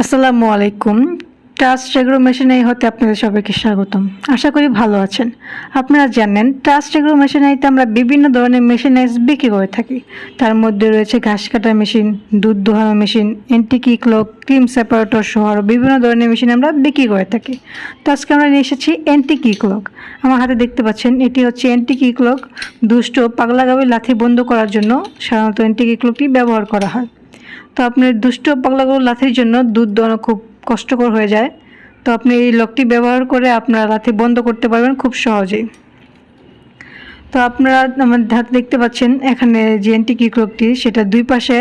আসসালামু আলাইকুম। Trust agro machinery হতে আপনাদের সবাইকে স্বাগতম। আশা করি ভালো আছেন। আপনারা জানেন ট্রাস্ট এগ্রো মেশিনারিতে আমরা বিভিন্ন ধরনের মেশিনারিজ বিক্রি করে থাকি। তার মধ্যে রয়েছে ঘাস কাটার মেশিন, দুধ দোহানো মেশিন, এন্টিকি ক্লক, ক্রিম সেপারেটর সহ আরও বিভিন্ন ধরনের মেশিন আমরা বিক্রি করে থাকি। তো আজকে আমরা নিয়ে এসেছি এন্টিকি ক্লক। আমার হাতে দেখতে পাচ্ছেন এটি হচ্ছে এন্টিকি ক্লক। দুষ্ট পাগলাগামী লাথি বন্ধ করার জন্য সাধারণত এন্টিকি ক্লকটি ব্যবহার করা হয়। তো আপনার দুষ্ট পাগলাগরু লাথির জন্য দুধ দোয়ানো খুব কষ্টকর হয়ে যায়। তো আপনি এই লকটি ব্যবহার করে আপনার লাথি বন্ধ করতে পারবেন খুব সহজেই। তো আপনারা আমার হাতে দেখতে পাচ্ছেন এখানে যে এন্টিকি ক্লকটি, সেটা দুই পাশে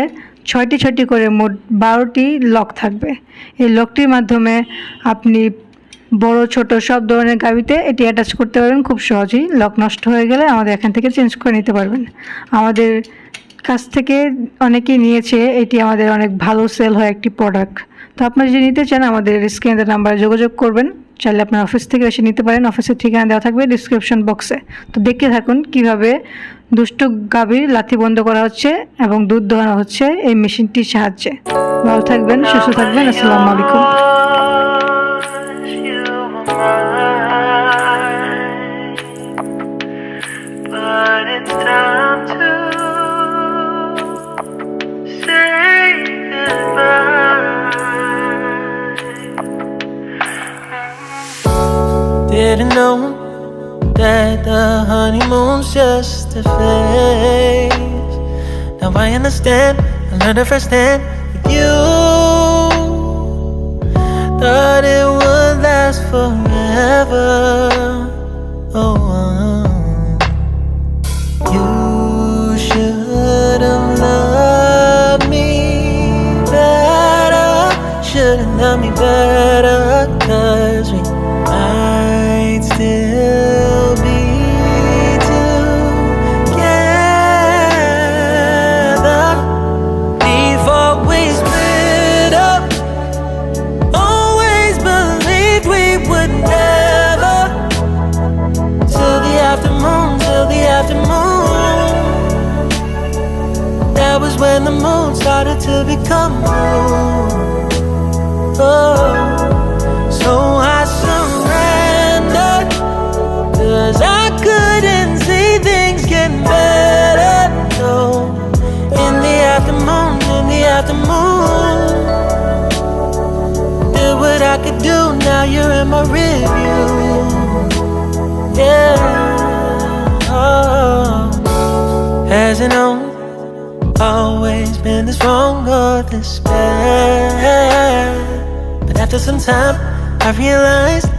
ছয়টি করে মোট 12টি লক থাকবে। এই লকটির মাধ্যমে আপনি বড় ছোট সব ধরনের গাভিতে এটি অ্যাটাচ করতে পারবেন খুব সহজেই। লক নষ্ট হয়ে গেলে আমাদের এখান থেকে চেঞ্জ করে নিতে পারবেন। আমাদের কাছ থেকে অনেকেই নিয়েছে, এটি আমাদের অনেক ভালো সেল হয় একটি প্রোডাক্ট। তো আপনারা যদি নিতে চান আমাদের স্ক্রিনের নাম্বারে যোগাযোগ করবেন। চাইলে আপনার অফিস থেকে এসে নিতে পারেন। অফিসের ঠিকানা দেওয়া থাকবে ডিসক্রিপশন বক্সে। তো দেখতে থাকুন কিভাবে দুষ্ট গাভীর লাথি বন্ধ করা হচ্ছে এবং দুধ দোহানো হচ্ছে এই মেশিনটির সাহায্যে। ভালো থাকবেন, সুস্থ থাকবেন। আসসালামু আলাইকুম। Didn't know that the honeymoon's just a phase. Now I understand, I learned it firsthand with you. Thought it would last forever. Oh, you should have loved me better. Should have loved me better, 'cause we might still be together before we split up. Always believed we would never, till the afternoon, till the afternoon. That was when the moon started to become moon. Oh, so I surrendered, 'cause I couldn't see things getting better. No, in the afternoon, in the afternoon, did what I could do, now you're in my review. Yeah, oh. Hasn't always been this wrong or this bad, but after some time I realized